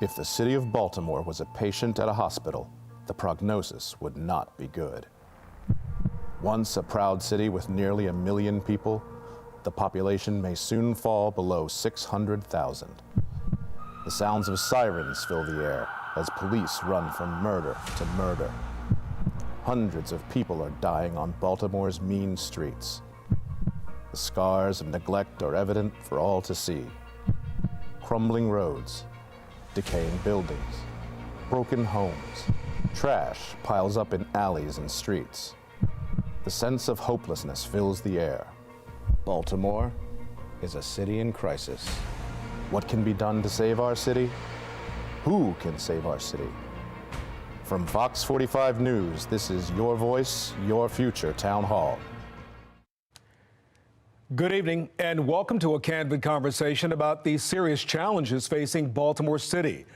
If the city of Baltimore was a patient at a hospital, the prognosis would not be good. Once a proud city with nearly 1 million people, the population may soon fall below 600,000. The sounds of sirens fill the air as police run from murder to murder. Hundreds of people are dying on Baltimore's mean streets. The scars of neglect are evident for all to see. Crumbling roads, decaying buildings, broken homes, trash piles up in alleys and streets. The sense of hopelessness fills the air. Baltimore is a city in crisis. What can be done to save our city? Who can save our city? From Fox 45 News, this is Your Voice, Your Future Town Hall. Good evening and welcome to a candid conversation about the serious challenges facing Baltimore City.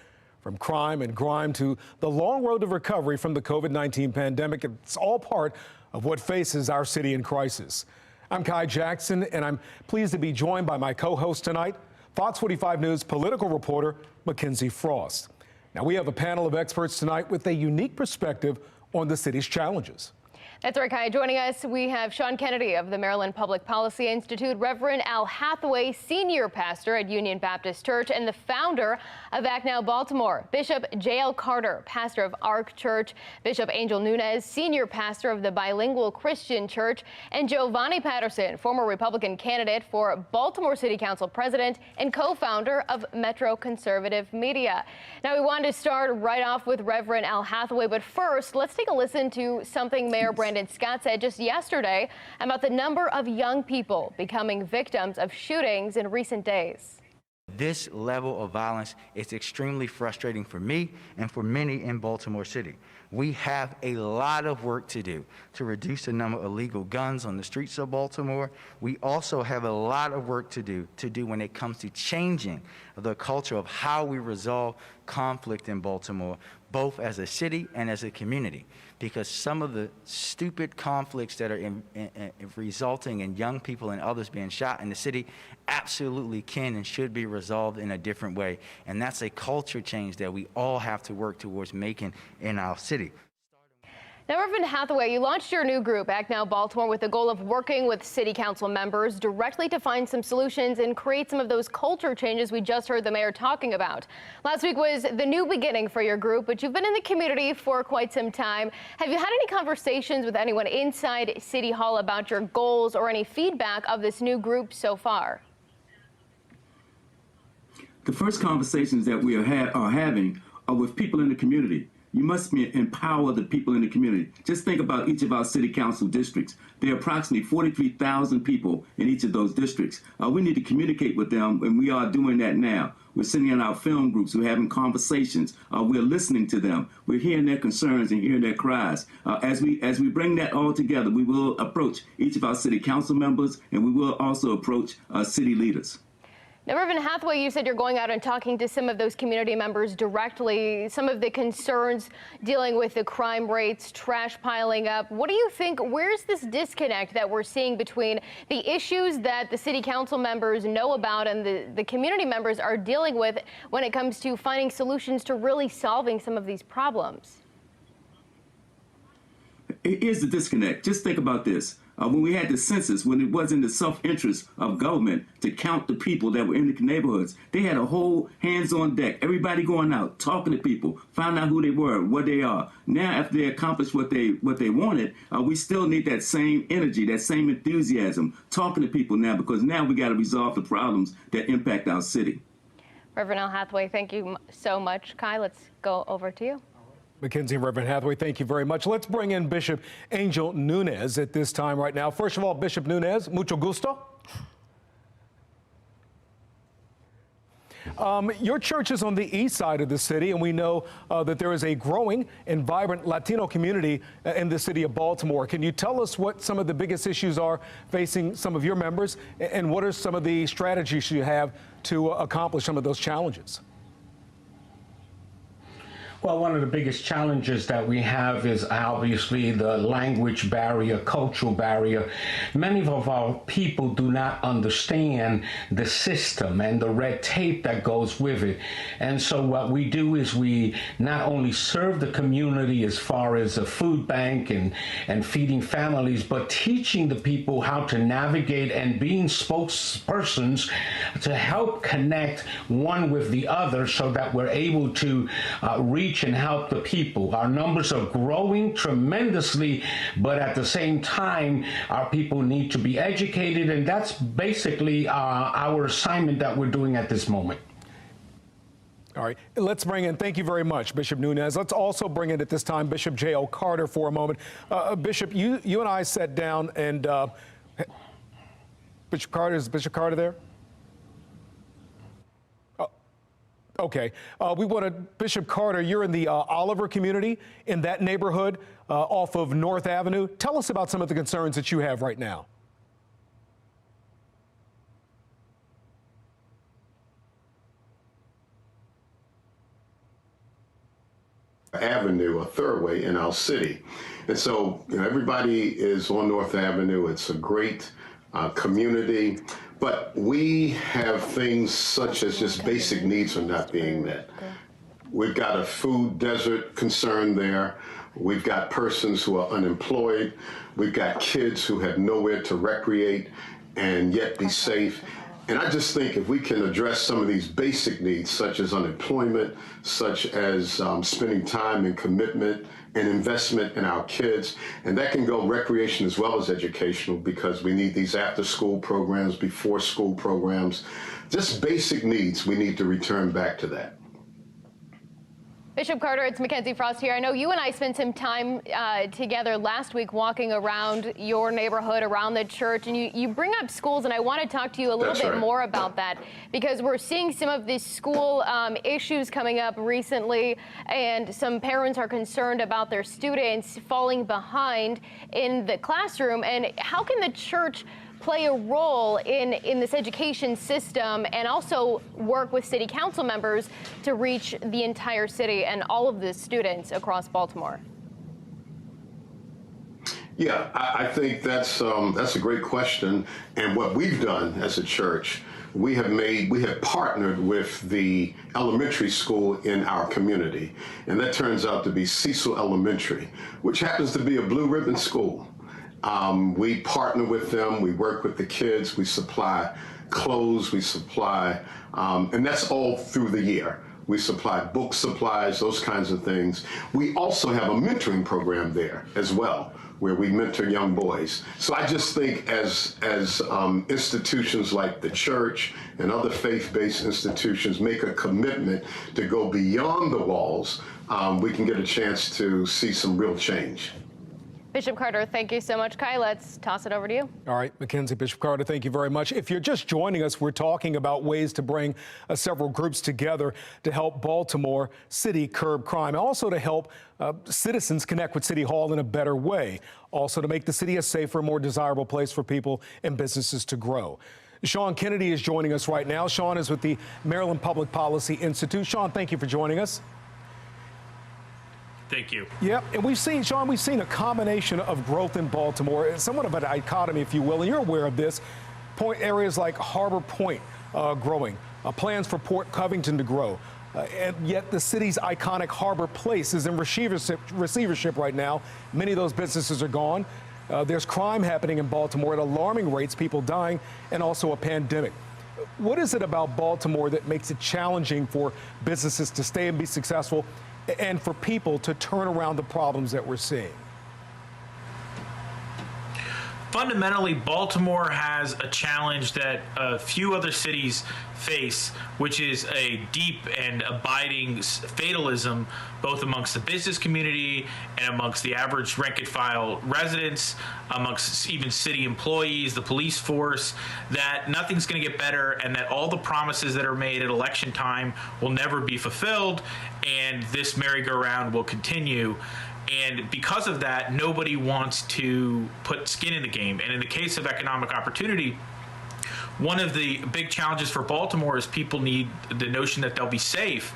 From crime and grime to the long road to recovery from the COVID-19 pandemic, it's all part of what faces our city in crisis. I'm Kai Jackson and I'm pleased to be joined by my co-host tonight, Fox 45 News political reporter Mackenzie Frost. Now we have a panel of experts tonight with a unique perspective on the city's challenges. That's right, Kai. Joining us, we have Sean Kennedy of the Maryland Public Policy Institute, Reverend Al Hathaway, senior pastor at Union Baptist Church and the founder of Act Now Baltimore, Bishop J.L. Carter, pastor of Ark Church, Bishop Angel Nunez, senior pastor of the Bilingual Christian Church, and Giovanni Patterson, former Republican candidate for Baltimore City Council president and co-founder of Metro Conservative Media. Now, we wanted to start right off with Reverend Al Hathaway, but first, let's take a listen to something Mayor Brandon Scott said just yesterday about the number of young people becoming victims of shootings in recent days. This level of violence is extremely frustrating for me and for many in Baltimore City. We have a lot of work to do to reduce the number of illegal guns on the streets of Baltimore. We also have a lot of work to do when it comes to changing the culture of how we resolve conflict in Baltimore, both as a city and as a community, because some of the stupid conflicts that are resulting in young people and others being shot in the city absolutely can and should be resolved in a different way. And that's a culture change that we all have to work towards making in our city. Now, Reverend Hathaway, you launched your new group, Act Now Baltimore, with the goal of working with city council members directly to find some solutions and create some of those culture changes we just heard the mayor talking about. Last week was the new beginning for your group, but you've been in the community for quite some time. Have you had any conversations with anyone inside City Hall about your goals or any feedback of this new group so far? The first conversations that we are having are with people in the community. You must empower the people in the community. Just think about each of our city council districts. There are approximately 43,000 people in each of those districts. We need to communicate with them, and we are doing that now. We're sitting in our film groups. We're having conversations. We're listening to them. We're hearing their concerns and hearing their cries. As we bring that all together, we will approach each of our city council members, and we will also approach city leaders. Now, Reverend Hathaway, you said you're going out and talking to some of those community members directly, some of the concerns dealing with the crime rates, trash piling up. What do you think, where's this disconnect that we're seeing between the issues that the city council members know about and the community members are dealing with when it comes to finding solutions to really solving some of these problems? It is the disconnect. Just think about this. When we had the census, when it wasn't the self-interest of government to count the people that were in the neighborhoods, they had a whole hands-on deck, everybody going out, talking to people, find out who they were, what they are. Now, after they accomplished what they wanted, we still need that same energy, that same enthusiasm, talking to people now, because now we got to resolve the problems that impact our city. Reverend Al Hathaway, thank you so much. Kai, let's go over to you. Mackenzie and Reverend Hathaway, thank you very much. Let's bring in Bishop Angel Nunez at this time right now. First of all, Bishop Nunez, mucho gusto. Your church is on the east side of the city, and we know that there is a growing and vibrant Latino community in the city of Baltimore. Can you tell us what some of the biggest issues are facing some of your members, and what are some of the strategies you have to accomplish some of those challenges? Well, one of the biggest challenges that we have is obviously the language barrier, cultural barrier. Many of our people do not understand the system and the red tape that goes with it. And so what we do is we not only serve the community as far as a food bank and feeding families, but teaching the people how to navigate and being spokespersons to help connect one with the other so that we're able to reach and help the people. Our numbers are growing tremendously, but at the same time, our people need to be educated, and that's basically our assignment that we're doing at this moment. All right, let's bring in, thank you very much, Bishop Nunez. Let's also bring in at this time Bishop J.L. Carter for a moment. Bishop, you and I sat down and, Bishop Carter, is Bishop Carter there? Okay, we wanted Bishop Carter, you're in the Oliver community in that neighborhood off of North Avenue. Tell us about some of the concerns that you have right now. Avenue, a thoroughway in our city. And so, everybody is on North Avenue. It's a great community, but we have things such as just basic needs are not being met. We've got a food desert concern there. We've got persons who are unemployed. We've got kids who have nowhere to recreate and yet be safe. And I just think if we can address some of these basic needs, such as unemployment, such as spending time and commitment and investment in our kids, and that can go recreation as well as educational, because we need these after-school programs, before-school programs, just basic needs, we need to return back to that. Bishop Carter, it's Mackenzie Frost here. I know you and I spent some time together last week walking around your neighborhood, around the church, and you bring up schools, and I want to talk to you a little bit more about that, because we're seeing some of these school issues coming up recently, and some parents are concerned about their students falling behind in the classroom. And how can the church play a role in this education system and also work with city council members to reach the entire city and all of the students across Baltimore? Yeah, I think that's a great question. And what we've done as a church, we have partnered with the elementary school in our community. And that turns out to be Cecil Elementary, which happens to be a blue ribbon school. We partner with them, we work with the kids, we supply clothes, we supply, and that's all through the year. We supply book supplies, those kinds of things. We also have a mentoring program there as well, where we mentor young boys. So I just think as institutions like the church and other faith-based institutions make a commitment to go beyond the walls, we can get a chance to see some real change. Bishop Carter, thank you so much. Kai, let's toss it over to you. All right, Mackenzie, Bishop Carter, thank you very much. If you're just joining us, we're talking about ways to bring several groups together to help Baltimore City curb crime, also to help citizens connect with City Hall in a better way, also to make the city a safer, more desirable place for people and businesses to grow. Sean Kennedy is joining us right now. Sean is with the Maryland Public Policy Institute. Sean, thank you for joining us. Thank you. Yep, and we've seen, Sean, we've seen a combination of growth in Baltimore, somewhat of a dichotomy, if you will, and you're aware of this. Areas like Harbor Point growing, plans for Port Covington to grow, and yet the city's iconic Harbor Place is in receivership right now. Many of those businesses are gone. There's crime happening in Baltimore at alarming rates, people dying, and also a pandemic. What is it about Baltimore that makes it challenging for businesses to stay and be successful, and for people to turn around the problems that we're seeing? Fundamentally, Baltimore has a challenge that few other cities face, which is a deep and abiding fatalism, both amongst the business community and amongst the average rank-and-file residents, amongst even city employees, the police force, that nothing's going to get better and that all the promises that are made at election time will never be fulfilled, and this merry-go-round will continue. And because of that, nobody wants to put skin in the game. And in the case of economic opportunity, one of the big challenges for Baltimore is people need the notion that they'll be safe.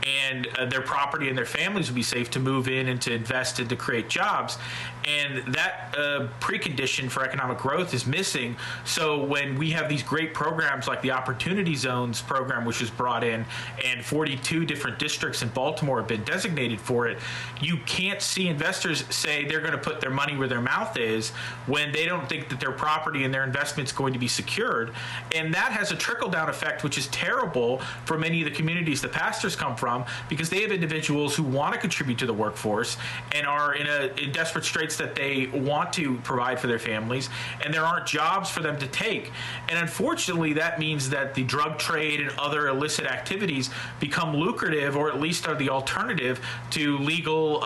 and their property and their families would be safe to move in and to invest and to create jobs. And that precondition for economic growth is missing. So when we have these great programs like the Opportunity Zones program, which was brought in, and 42 different districts in Baltimore have been designated for it, you can't see investors say they're going to put their money where their mouth is when they don't think that their property and their investment's going to be secured. And that has a trickle-down effect, which is terrible for many of the communities the pastors come from, because they have individuals who want to contribute to the workforce and are in desperate straits that they want to provide for their families, and there aren't jobs for them to take. And unfortunately, that means that the drug trade and other illicit activities become lucrative, or at least are the alternative to legal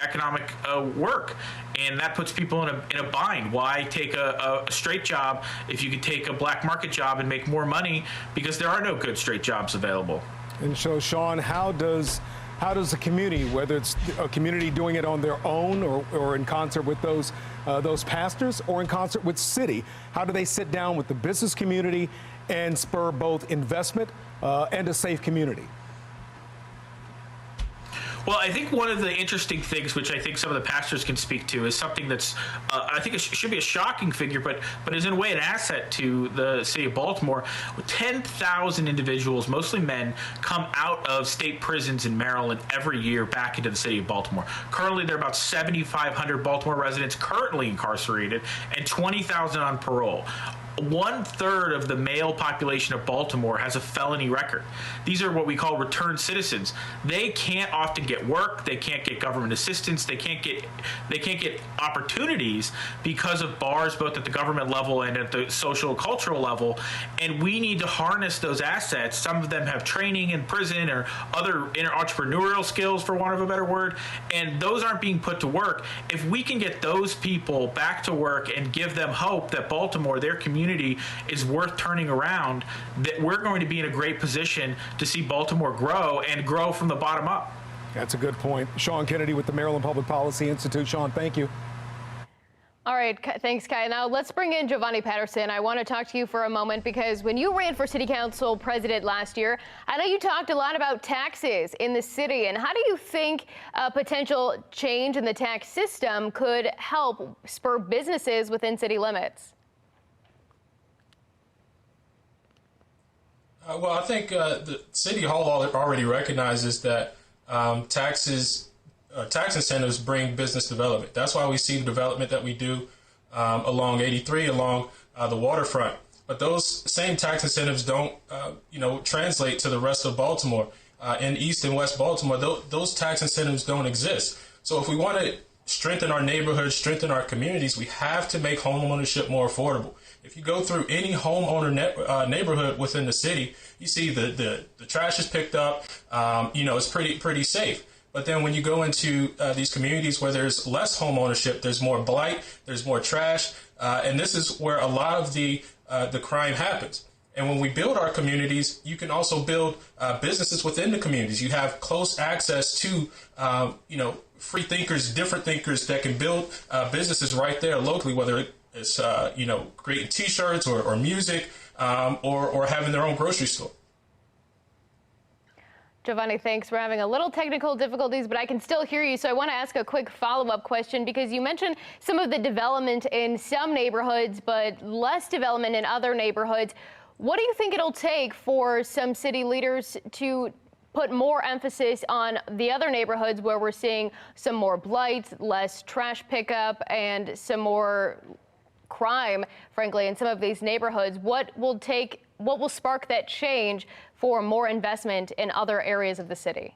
economic work. And that puts people in a bind. Why take a straight job if you could take a black market job and make more money, because there are no good straight jobs available. And so, Sean, how does the community, whether it's a community doing it on their own or in concert with those pastors or in concert with city, how do they sit down with the business community and spur both investment and a safe community? Well, I think one of the interesting things, which I think some of the pastors can speak to, is something that's, I think it should be a shocking figure, but is in a way an asset to the city of Baltimore. 10,000 individuals, mostly men, come out of state prisons in Maryland every year back into the city of Baltimore. Currently, there are about 7,500 Baltimore residents currently incarcerated and 20,000 on parole. 1/3 of the male population of Baltimore has a felony record. These are what we call returned citizens. They can't often get work. They can't get government assistance. They can't get opportunities because of bars both at the government level and at the social and cultural level. And we need to harness those assets. Some of them have training in prison or other entrepreneurial skills, for want of a better word, and those aren't being put to work. If we can get those people back to work and give them hope that Baltimore, their community, is worth turning around, that we're going to be in a great position to see Baltimore grow and grow from the bottom up. That's a good point. Sean Kennedy with the Maryland Public Policy Institute. Sean, thank you. All right, thanks, Kai. Now let's bring in Giovanni Patterson. I want to talk to you for a moment because when you ran for city council president last year, I know you talked a lot about taxes in the city. And how do you think a potential change in the tax system could help spur businesses within city limits? Well, I think the City Hall already recognizes that tax incentives bring business development. That's why we see the development that we do along 83, along the waterfront. But those same tax incentives don't, translate to the rest of Baltimore. In East and West Baltimore, those tax incentives don't exist. So if we want to strengthen our neighborhoods, strengthen our communities, we have to make home ownership more affordable. If you go through any homeowner neighborhood within the city, you see the trash is picked up. It's pretty safe. But then when you go into these communities where there's less home ownership, there's more blight, there's more trash, and this is where a lot of the crime happens. And when we build our communities, you can also build businesses within the communities. You have close access to, free thinkers, different thinkers that can build businesses right there locally, whether it's, creating T-shirts or music or having their own grocery store. Giovanni, thanks. We're having a little technical difficulties, but I can still hear you. So I want to ask a quick follow-up question because you mentioned some of the development in some neighborhoods, but less development in other neighborhoods. What do you think it'll take for some city leaders to put more emphasis on the other neighborhoods where we're seeing some more blight, less trash pickup, and some more crime, frankly, in some of these neighborhoods? What will spark that change for more investment in other areas of the city?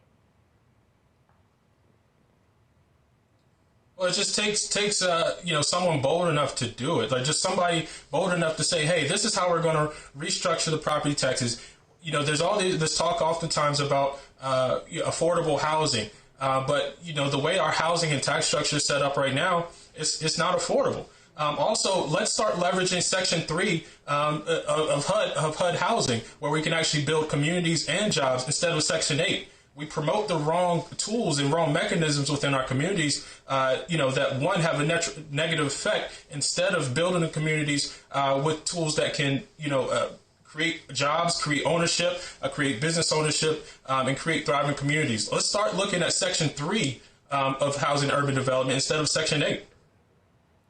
Well, it just takes someone bold enough to do it. Like just somebody bold enough to say, hey, this is how we're going to restructure the property taxes. There's all this talk oftentimes about affordable housing. But the way our housing and tax structure is set up right now, it's not affordable. Also, let's start leveraging Section 3 of HUD housing, where we can actually build communities and jobs instead of Section 8. We promote the wrong tools and wrong mechanisms within our communities, that one have a negative effect instead of building the communities with tools that can, create jobs, create ownership, create business ownership, and create thriving communities. Let's start looking at Section 3 of Housing and Urban Development instead of Section 8.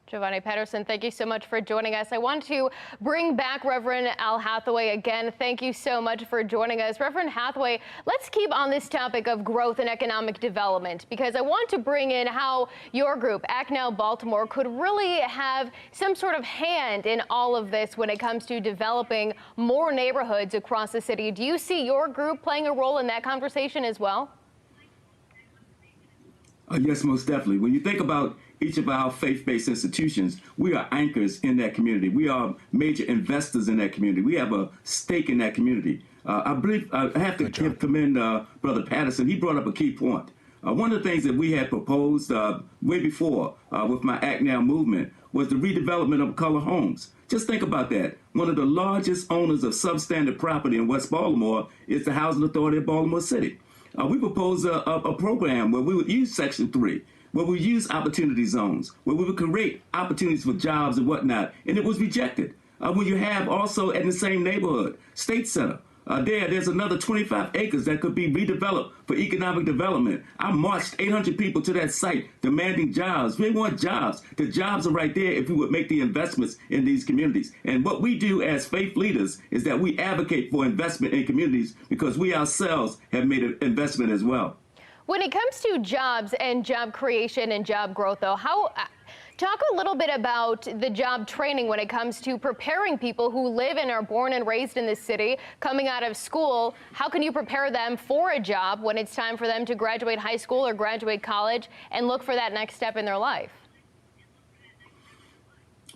Giovanni Patterson, thank you so much for joining us. I want to bring back Reverend Al Hathaway again. Thank you so much for joining us. Reverend Hathaway, let's keep on this topic of growth and economic development, because I want to bring in how your group, Act Now Baltimore, could really have some sort of hand in all of this when it comes to developing more neighborhoods across the city. Do you see your group playing a role in that conversation as well? Yes, most definitely. When you think about each of our faith-based institutions, we are anchors in that community. We are major investors in that community. We have a stake in that community. I believe I have to commend Brother Patterson. He brought up a key point. One of the things that we had proposed way before with my Act Now movement was the redevelopment of color homes. Just think about that. One of the largest owners of substandard property in West Baltimore is the Housing Authority of Baltimore City. We proposed a program where we would use Section 3, where we use opportunity zones, where we would create opportunities for jobs and whatnot, and it was rejected. When you have also in the same neighborhood, State Center, there's another 25 acres that could be redeveloped for economic development. I marched 800 people to that site demanding jobs. We want jobs. The jobs are right there if we would make the investments in these communities. And what we do as faith leaders is that we advocate for investment in communities because we ourselves have made an investment as well. When it comes to jobs and job creation and job growth, though, talk a little bit about the job training when it comes to preparing people who live and are born and raised in this city, coming out of school. How can you prepare them for a job when it's time for them to graduate high school or graduate college and look for that next step in their life?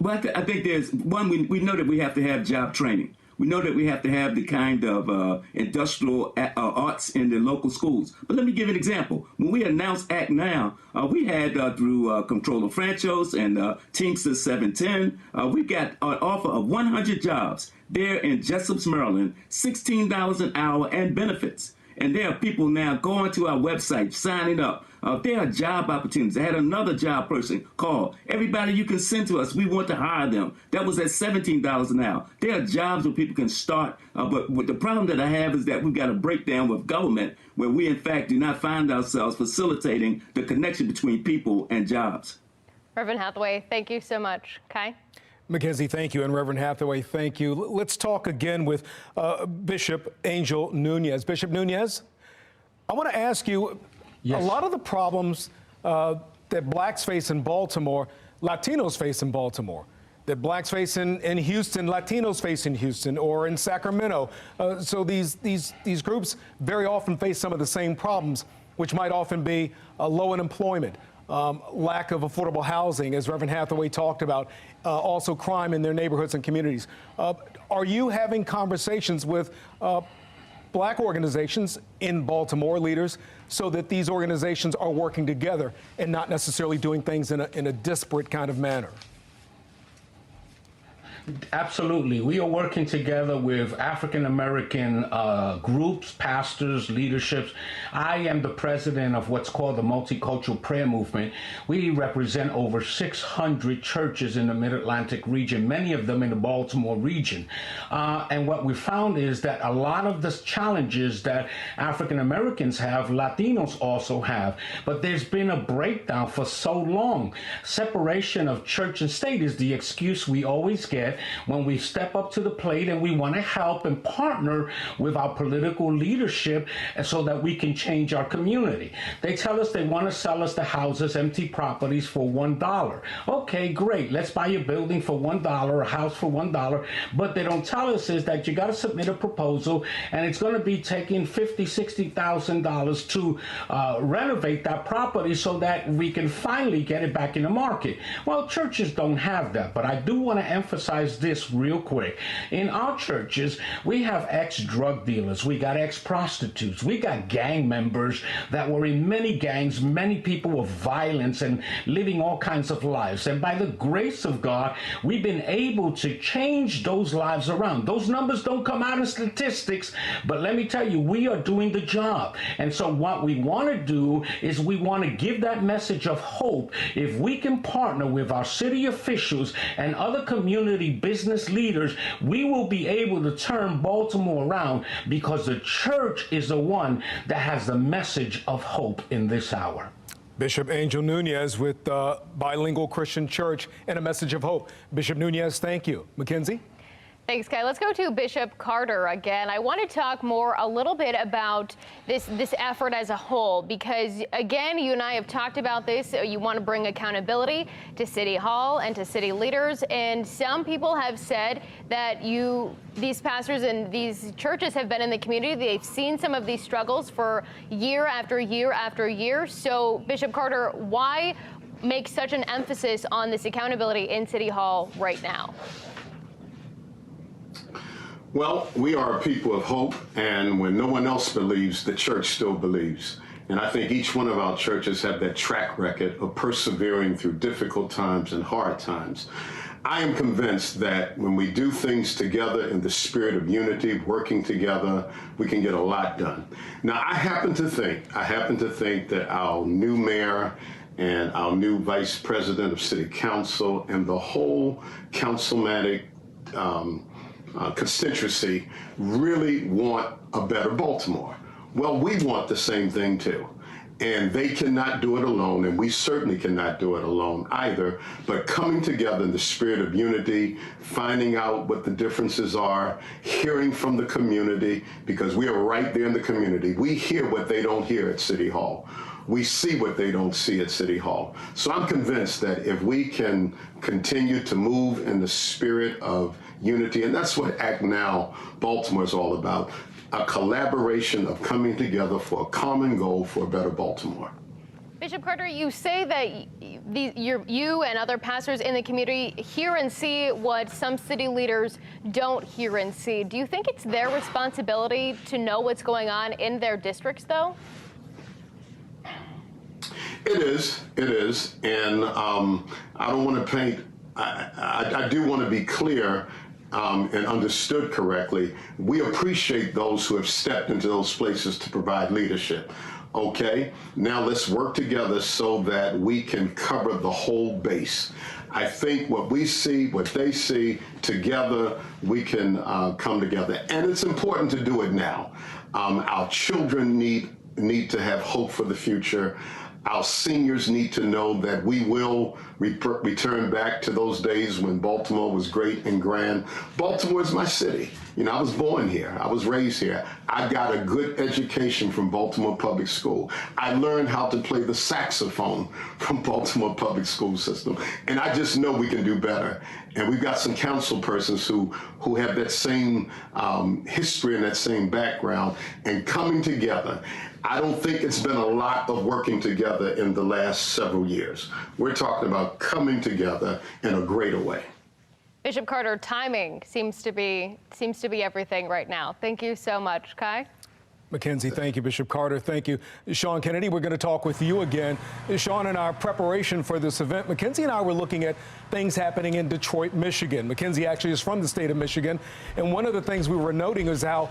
Well, I think there's one, we know that we have to have job training. We know that we have to have the kind of industrial arts in the local schools. But let me give you an example. When we announced Act Now, we had through Comptroller Franchos and Teamsters 710, we got an offer of 100 jobs there in Jessop's, Maryland, $16 an hour and benefits. And there are people now going to our website, signing up. There are job opportunities. I had another job person call. Everybody you can send to us, we want to hire them. That was at $17 an hour. There are jobs where people can start. But the problem that I have is that we've got a breakdown with government where we, in fact, do not find ourselves facilitating the connection between people and jobs. Reverend Hathaway, thank you so much. Kai? Mackenzie, thank you. And Reverend Hathaway, thank you. Let's talk again with Bishop Angel Nunez. Bishop Nunez, I want to ask you, yes, a lot of the problems that blacks face in Baltimore, Latinos face in Baltimore, that blacks face in Houston, Latinos face in Houston or in Sacramento. So these groups very often face some of the same problems, which might often be low unemployment, lack of affordable housing, as Reverend Hathaway talked about, also crime in their neighborhoods and communities. Are you having conversations with black organizations in Baltimore, leaders, so that these organizations are working together and not necessarily doing things in a disparate kind of manner? Absolutely. We are working together with African-American groups, pastors, leaderships. I am the president of what's called the Multicultural Prayer Movement. We represent over 600 churches in the Mid-Atlantic region, many of them in the Baltimore region. And what we found is that a lot of the challenges that African-Americans have, Latinos also have. But there's been a breakdown for so long. Separation of church and state is the excuse we always get when we step up to the plate and we want to help and partner with our political leadership so that we can change our community. They tell us they want to sell us the houses, empty properties for $1. Okay, great. Let's buy a building for $1, a house for $1. But they don't tell us is that you got to submit a proposal and it's going to be taking $50,000, $60,000 to renovate that property so that we can finally get it back in the market. Well, churches don't have that, but I do want to emphasize this real quick. In our churches, we have ex-drug dealers, we got ex-prostitutes, we got gang members that were in many gangs, many people with violence and living all kinds of lives. And by the grace of God, we've been able to change those lives around. Those numbers don't come out in statistics, but let me tell you, we are doing the job. And so what we want to do is we want to give that message of hope. If we can partner with our city officials and other community business leaders, we will be able to turn Baltimore around, because the church is the one that has the message of hope in this hour. Bishop Angel Nunez with Bilingual Christian Church and a message of hope. Bishop Nunez, thank you. Mackenzie? Thanks, Kai. Let's go to Bishop Carter again. I want to talk a little bit about this effort as a whole, because again, you and I have talked about this. You want to bring accountability to City Hall and to city leaders, and some people have said that these pastors and these churches have been in the community. They've seen some of these struggles for year after year after year. So, Bishop Carter, why make such an emphasis on this accountability in City Hall right now? Well, we are a people of hope, and when no one else believes, the church still believes. And I think each one of our churches have that track record of persevering through difficult times and hard times. I am convinced that when we do things together in the spirit of unity, working together, we can get a lot done. Now, I happen to think that our new mayor and our new vice president of city council and the whole councilmatic constituency really want a better Baltimore. Well, we want the same thing too. And they cannot do it alone, and we certainly cannot do it alone either. But coming together in the spirit of unity, finding out what the differences are, hearing from the community, because we are right there in the community. We hear what they don't hear at City Hall. We see what they don't see at City Hall. So I'm convinced that if we can continue to move in the spirit of unity, and that's what Act Now Baltimore is all about, a collaboration of coming together for a common goal for a better Baltimore. Bishop Carter, you say that you and other pastors in the community hear and see what some city leaders don't hear and see. Do you think it's their responsibility to know what's going on in their districts, though? It is, and I don't want to paint, I do want to be clear and understood correctly. We appreciate those who have stepped into those places to provide leadership. Okay, now let's work together so that we can cover the whole base. I think what we see, what they see, together we can come together, and it's important to do it now. Our children need to have hope for the future. Our seniors need to know that we will return back to those days when Baltimore was great and grand. Baltimore is my city. You know, I was born here. I was raised here. I got a good education from Baltimore Public School. I learned how to play the saxophone from Baltimore Public School system. And I just know we can do better. And we've got some council persons who have that same history and that same background, and coming together. I don't think it's been a lot of working together in the last several years. We're talking about coming together in a greater way. Bishop Carter, timing seems to be everything right now. Thank you so much. Kai? Mackenzie, thank you. Bishop Carter, thank you. Sean Kennedy, we're going to talk with you again. Sean, in our preparation for this event, Mackenzie and I were looking at things happening in Detroit, Michigan. Mackenzie actually is from the state of Michigan, and one of the things we were noting is how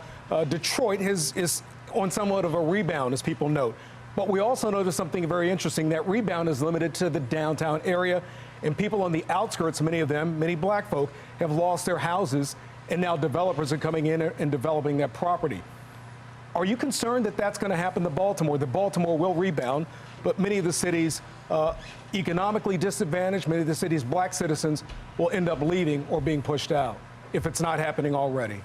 Detroit is on somewhat of a rebound, as people note. But we also noticed something very interesting. That rebound is limited to the downtown area, and people on the outskirts, many of them, many black folk, have lost their houses, and now developers are coming in and developing that property. Are you concerned that that's going to happen to Baltimore? That Baltimore will rebound, but many of the city's economically disadvantaged, many of the city's black citizens will end up leaving or being pushed out, if it's not happening already?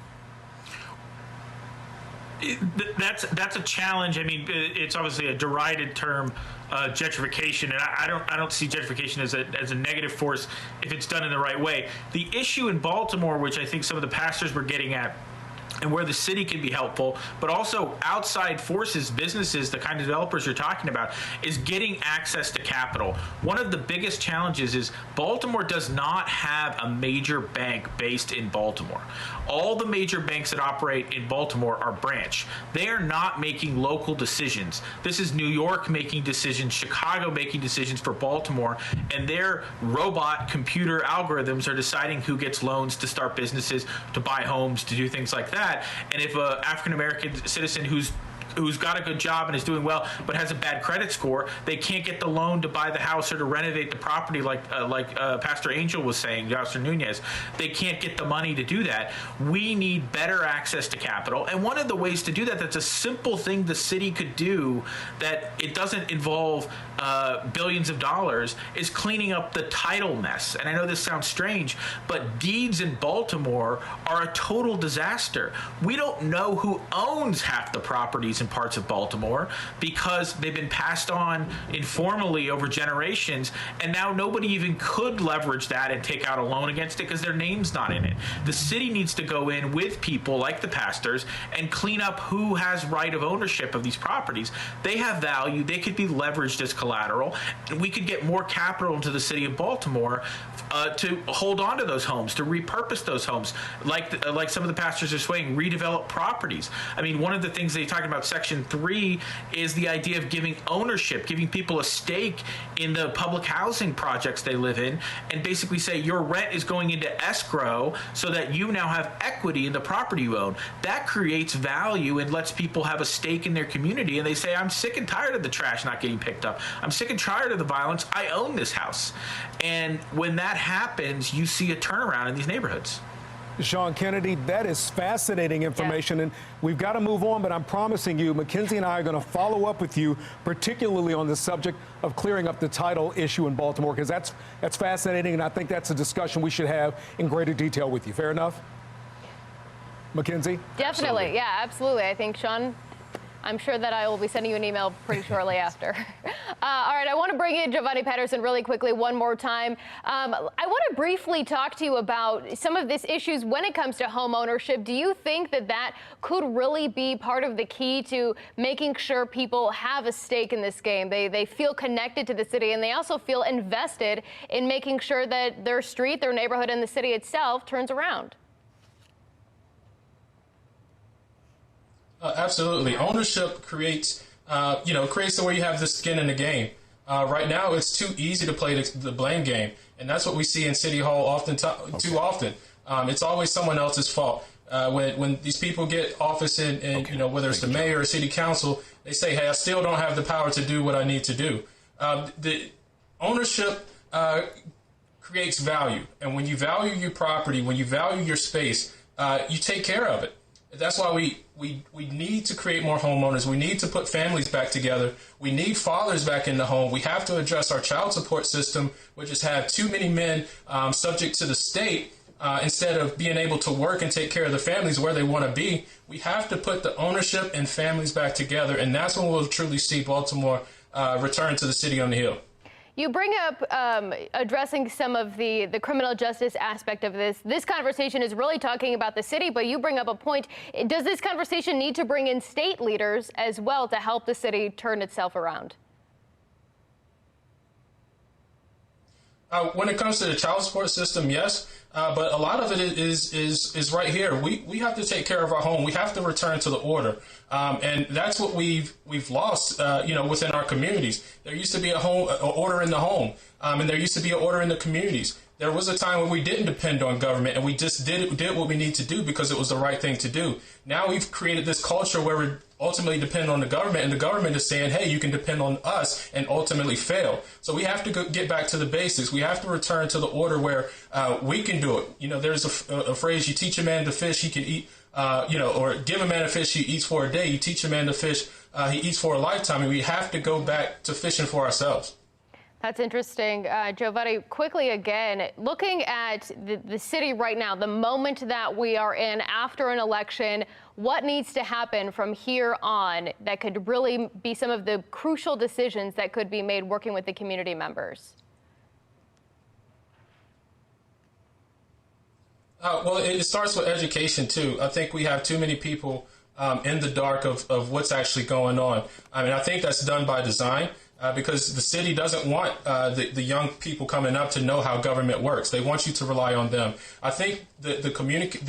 That's a challenge. I mean, it's obviously a derided term, gentrification, and I don't see gentrification as a negative force if it's done in the right way. The issue in Baltimore, which I think some of the pastors were getting at, and where the city can be helpful, but also outside forces, businesses, the kind of developers you're talking about, is getting access to capital. One of the biggest challenges is Baltimore does not have a major bank based in Baltimore. All the major banks that operate in Baltimore are branch. They are not making local decisions. This is New York making decisions, Chicago making decisions for Baltimore, and their robot computer algorithms are deciding who gets loans to start businesses, to buy homes, to do things like that. And if an African-American citizen who's who's got a good job and is doing well, but has a bad credit score, they can't get the loan to buy the house or to renovate the property, like Pastor Angel was saying, Pastor Nunez. They can't get the money to do that. We need better access to capital, and one of the ways to do that, that's a simple thing the city could do, that it doesn't involve billions of dollars, is cleaning up the title mess. And I know this sounds strange, but deeds in Baltimore are a total disaster. We don't know who owns half the properties in parts of Baltimore because they've been passed on informally over generations, and now nobody even could leverage that and take out a loan against it because their name's not in it. The city needs to go in with people like the pastors and clean up who has right of ownership of these properties. They have value. They could be leveraged as collateral, and we could get more capital into the city of Baltimore to hold on to those homes, to repurpose those homes, like some of the pastors are saying, redevelop properties. I mean, one of the things they talk about, Section 3, is the idea of giving ownership, giving people a stake in the public housing projects they live in, and basically say your rent is going into escrow so that you now have equity in the property you own. That creates value and lets people have a stake in their community, and they say, I'm sick and tired of the trash not getting picked up. I'm sick and tired of the violence. I own this house. And when that happens, you see a turnaround in these neighborhoods. Sean Kennedy, that is fascinating information, and we've got to move on, but I'm promising you, Mackenzie and I are going to follow up with you, particularly on the subject of clearing up the title issue in Baltimore, because that's fascinating, and I think that's a discussion we should have in greater detail with you. Fair enough? Mackenzie? Definitely. Absolutely. Yeah, absolutely. I think, Sean, I'm sure that I will be sending you an email pretty shortly after. All right, I want to bring in Giovanni Patterson really quickly one more time. I want to briefly talk to you about some of these issues when it comes to home ownership. Do you think that that could really be part of the key to making sure people have a stake in this game? They feel connected to the city, and they also feel invested in making sure that their street, their neighborhood, and the city itself turns around? Absolutely. Ownership creates the way you have the skin in the game. Right now, it's too easy to play the blame game, and that's what we see in City Hall too often. It's always someone else's fault. When these people get office in whether it's the mayor or city council, they say, hey, I still don't have the power to do what I need to do. The ownership creates value, and when you value your property, when you value your space, you take care of it. That's why we need to create more homeowners. We need to put families back together. We need fathers back in the home. We have to address our child support system, which has had too many men subject to the state instead of being able to work and take care of the families where they want to be. We have to put the ownership and families back together, and that's when we'll truly see Baltimore return to the city on the hill. You bring up addressing some of the criminal justice aspect of this. This conversation is really talking about the city, but you bring up a point. Does this conversation need to bring in state leaders as well to help the city turn itself around? When it comes to the child support system, yes, but a lot of it is right here. We have to take care of our home. We have to return to the order, and that's what we've lost. Within our communities, there used to be an order in the home, and there used to be an order in the communities. There was a time when we didn't depend on government, and we just did what we need to do because it was the right thing to do. Now we've created this culture where we ultimately depend on the government, and the government is saying, hey, you can depend on us, and ultimately fail. So we have to get back to the basics. We have to return to the order where we can do it. There's a phrase, you teach a man to fish, he can eat, or give a man a fish, he eats for a day. You teach a man to fish, he eats for a lifetime, and we have to go back to fishing for ourselves. That's interesting. Giovanni, quickly again, looking at the city right now, the moment that we are in after an election, what needs to happen from here on that could really be some of the crucial decisions that could be made working with the community members? Well, it starts with education, too. I think we have too many people in the dark of what's actually going on. I mean, I think that's done by design. Because the city doesn't want the young people coming up to know how government works. They want you to rely on them. I think the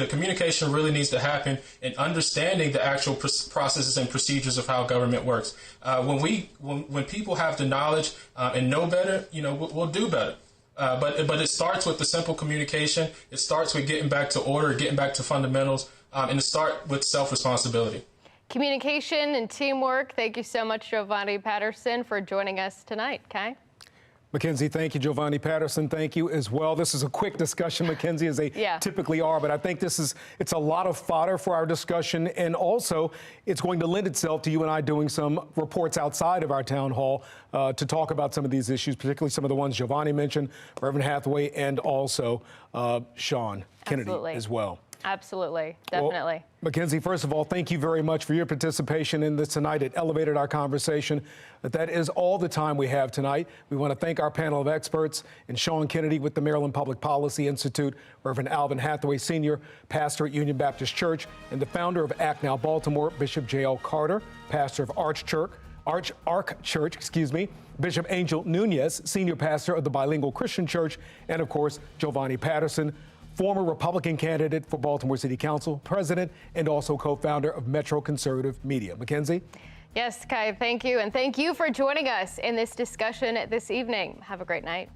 communication really needs to happen in understanding the actual processes and procedures of how government works. When people have the knowledge and know better, we'll do better. But it starts with the simple communication. It starts with getting back to order, getting back to fundamentals, and it starts with self-responsibility. communication and teamwork. Thank you so much, Giovanni Patterson, for joining us tonight. Kai? Mackenzie, thank you. Giovanni Patterson, thank you as well. This is a quick discussion, Mackenzie, as they typically are, but I think it's a lot of fodder for our discussion, and also it's going to lend itself to you and I doing some reports outside of our town hall to talk about some of these issues, particularly some of the ones Giovanni mentioned, Reverend Hathaway, and also Sean Kennedy as well. Absolutely. Definitely. Well, Mackenzie, first of all, thank you very much for your participation in this tonight. It elevated our conversation. But that is all the time we have tonight. We want to thank our panel of experts and Sean Kennedy with the Maryland Public Policy Institute, Reverend Alvin Hathaway, Sr., pastor at Union Baptist Church, and the founder of Act Now Baltimore, Bishop J.L. Carter, pastor of Ark Church, Bishop Angel Nunez, senior pastor of the Bilingual Christian Church, and of course, Giovanni Patterson, former Republican candidate for Baltimore City Council, president, and also co-founder of Metro Conservative Media. Mackenzie? Yes, Kai, thank you. And thank you for joining us in this discussion this evening. Have a great night.